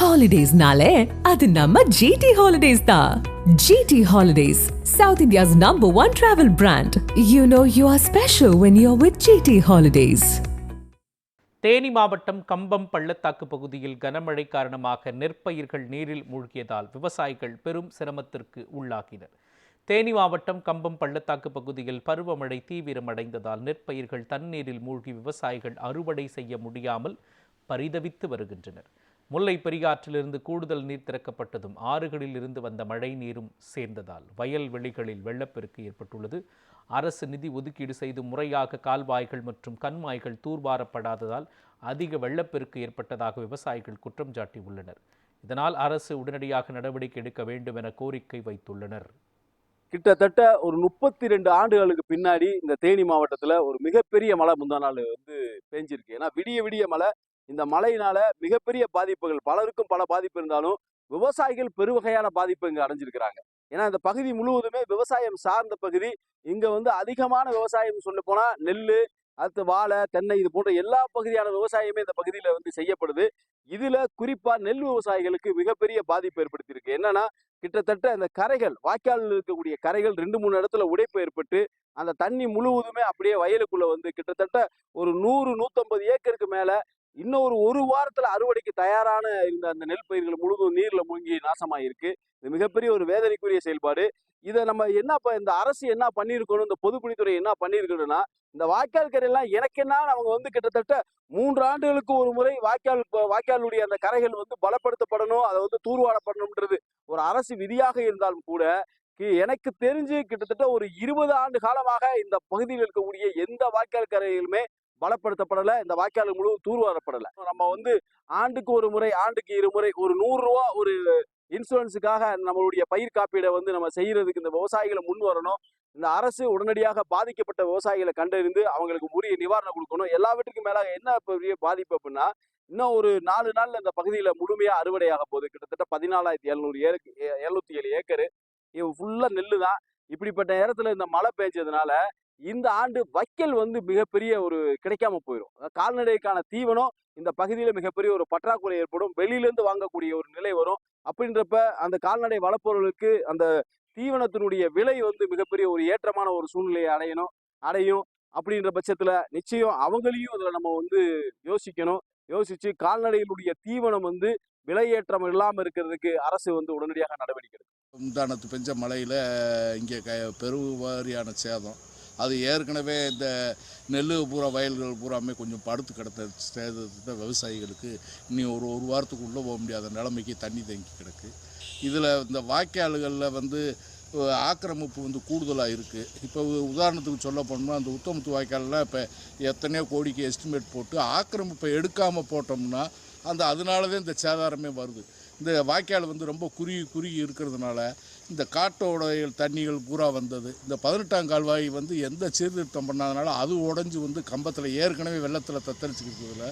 Holidays-nale, adu namma GT Holidays da. GT Holidays, South India's #1 travel brand. You know you are special when you're with GT Holidays. Theni மாவட்டம் கம்பம் பள்ளத்தாக்கு பகுதியில் கனமழை காரணமாக நெற்பயிர்கள் நீரில் மூழ்கியதால் விவசாயிகள் பெரும் சிரமத்திற்கு உள்ளாகினர். தேனி மாவட்டம் கம்பம் பள்ளத்தாக்கு பகுதியில் பருவமழை தீவிரமடைந்ததால் நெற்பயிர்கள் தண்ணீரில் மூழ்கி விவசாயிகள் அறுவடை செய்ய முடியாமல் பரிதவித்து வருகின்றனர். முல்லை பெரியாற்றிலிருந்து கூடுதல் நீர் திறக்கப்பட்டதும் ஆறுகளில் இருந்து வந்த மழை நீரும் சேர்ந்ததால் வயல்வெளிகளில் வெள்ளப்பெருக்கு ஏற்பட்டுள்ளது. அரசு நிதி ஒதுக்கீடு செய்து முறையாக கால்வாய்கள் மற்றும் கண்மாய்கள் தூர்வாரப்படாததால் அதிக வெள்ளப்பெருக்கு ஏற்பட்டதாக விவசாயிகள் குற்றம் சாட்டியுள்ளனர். இதனால் அரசு உடனடியாக நடவடிக்கை எடுக்க வேண்டும் என கோரிக்கை வைத்துள்ளனர். கிட்டத்தட்ட ஒரு 32 ஆண்டுகளுக்கு பின்னாடி இந்த தேனி மாவட்டத்தில் ஒரு மிகப்பெரிய மழை முந்தா நாள் பெஞ்சிருக்கு. ஏன்னா விடிய விடிய மழை, இந்த மழையினால மிகப்பெரிய பாதிப்புகள், பலருக்கும் பல பாதிப்பு இருந்தாலும் விவசாயிகள் பெருவகையான பாதிப்பு இங்கே அடைஞ்சிருக்கிறாங்க. ஏன்னா இந்த பகுதி முழுவதுமே விவசாயம் சார்ந்த பகுதி. இங்க அதிகமான விவசாயம் சொல்ல போனா நெல், அடுத்து வாழை, தென்னை, இது போன்ற எல்லா பகுதியான விவசாயமே இந்த பகுதியில செய்யப்படுது. இதுல குறிப்பா நெல் விவசாயிகளுக்கு மிகப்பெரிய பாதிப்பு ஏற்படுத்தியிருக்கு. என்னன்னா கிட்டத்தட்ட இந்த கரைகள், வாய்க்காலில் இருக்கக்கூடிய கரைகள் 2-3 இடத்துல உடைப்பு ஏற்பட்டு அந்த தண்ணி முழுவதுமே அப்படியே வயலுக்குள்ள கிட்டத்தட்ட ஒரு 100-150 ஏக்கருக்கு மேல இன்னும் ஒரு வாரத்துல அறுவடைக்கு தயாரான இருந்த அந்த நெல் பயிர்கள் முழுவதும் நீர்ல மூழ்கி நாசமாயிருக்கு. இது மிகப்பெரிய ஒரு வேதனைக்குரிய செயல்பாடு. இதை நம்ம இந்த அரசு என்ன பண்ணியிருக்கணும், இந்த பொதுப்பணித்துறை என்ன பண்ணியிருக்கணும்னா, இந்த வாய்க்கால் கரையெல்லாம் எனக்கென்னா அவங்க கிட்டத்தட்ட 3 ஆண்டுகளுக்கு ஒரு முறை வாய்க்காலுடைய அந்த கரைகள் பலப்படுத்தப்படணும், அதை தூர்வாரப்படணும்ன்றது ஒரு அரசு விதியாக இருந்தாலும் கூட, எனக்கு தெரிஞ்சு கிட்டத்தட்ட ஒரு 20 ஆண்டு காலமாக இந்த பகுதியில் இருக்கக்கூடிய எந்த வாய்க்கால் கரைகளுமே பலப்படுத்தப்படலை. இந்த வாய்க்கால் முழு தூர்வாரப்படலை. நம்ம ஆண்டுக்கு ஒரு முறை, ஆண்டுக்கு 2 முறை ஒரு 100 ரூபா ஒரு இன்சூரன்ஸுக்காக நம்மளுடைய பயிர் காப்பீடை நம்ம செய்யறதுக்கு இந்த விவசாயிகளை முன் வரணும். இந்த அரசு உடனடியாக பாதிக்கப்பட்ட விவசாயிகளை கண்டறிந்து அவங்களுக்கு உரிய நிவாரணம் கொடுக்கணும். எல்லாவற்றுக்கும் மேலாக என்ன பெரிய பாதிப்பு அப்படின்னா, இன்னும் ஒரு 4 நாள்ல இந்த பகுதியில முழுமையா அறுவடையாக போகுது. கிட்டத்தட்ட 14,707 ஏக்கரு ஃபுல்லா நெல்லு தான். இப்படிப்பட்ட நேரத்துல இந்த மழை பெஞ்சதுனால இந்த ஆண்டு வைக்கல் மிகப்பெரிய ஒரு கிடைக்காம போயிடும். கால்நடைக்கான தீவனம் இந்த பகுதியில மிகப்பெரிய ஒரு பற்றாக்குறை ஏற்படும். வெளியிலேருந்து வாங்கக்கூடிய ஒரு நிலை வரும். அப்படின்றப்ப அந்த கால்நடை வளர்ப்பவர்களுக்கு அந்த தீவனத்தினுடைய விலை மிகப்பெரிய ஒரு ஏற்றமான ஒரு சூழ்நிலையை அடையும். அப்படின்ற பட்சத்துல நிச்சயம் அவங்களையும் அதுல நம்ம யோசிக்கணும். யோசிச்சு கால்நடைகளுடைய தீவனம் விலையேற்றம் இல்லாம இருக்கிறதுக்கு அரசு உடனடியாக நடவடிக்கை எடுக்கும். முந்தானத்து பெஞ்ச மழையில் இங்கே பெருவாரியான சேதம். அது ஏற்கனவே இந்த நெல் பூரா வயல்கள் பூராமே கொஞ்சம் படுத்து கிடந்த சேதத்தை விவசாயிகளுக்கு இனி ஒரு வாரத்துக்கு உள்ளே போக முடியாத நிலைமைக்கு தண்ணி தேங்கி கிடக்கு. இதில் இந்த வாய்க்கால்களில் ஆக்கிரமிப்பு கூடுதலாக இருக்குது. இப்போ உதாரணத்துக்கு சொல்ல போனோம்னா அந்த உத்தமத்து வாய்க்காலெலாம் இப்போ எத்தனையோ கோடிக்கு எஸ்டிமேட் போட்டு ஆக்கிரமிப்பை எடுக்காமல் போட்டோம்னா அதனாலதான் இந்த சேதாரமே வருது. இந்த வாய்க்கால் ரொம்ப குறுகி இருக்கிறதுனால இந்த காட்டோட தண்ணிகள் பூரா வந்தது. இந்த 18ஆம் கால்வாய் எந்த சீர்திருத்தம் பண்ணாதனால அது உடஞ்சி கம்பத்தில் ஏற்கனவே வெள்ளத்தில் தத்தளிச்சுக்கிறதுல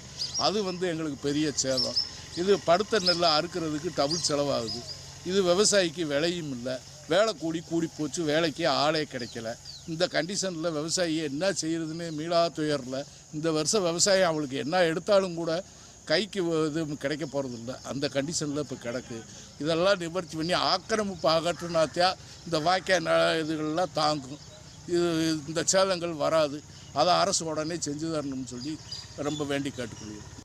அது எங்களுக்கு பெரிய சேதம். இது படுத்த நெல்லை அறுக்கிறதுக்கு டபுள் செலவாகுது. இது விவசாயிக்கு விலையும் இல்லை. வேலை கூடி போச்சு, வேலைக்கு ஆளே கிடைக்கல. இந்த கண்டிஷனில் விவசாயி என்ன செய்கிறதுன்னு மீளா துயரில் இந்த வருஷம் விவசாயம் அவங்களுக்கு என்ன எடுத்தாலும் கூட கைக்கு இது கிடைக்க போகிறதில்ல. அந்த கண்டிஷனில் இப்போ கிடக்கு. இதெல்லாம் நிவர்த்தி பண்ணி ஆக்கிரமிப்பு அகற்றுனாத்தியா இந்த வாய்க்கால் இதுகள்லாம் தாங்கும். இந்த சேதங்கள் வராது. அதை அரசு உடனே செஞ்சு தரணும்னு சொல்லி ரொம்ப வேண்டி கேட்டுக்கொள்கிறோம்.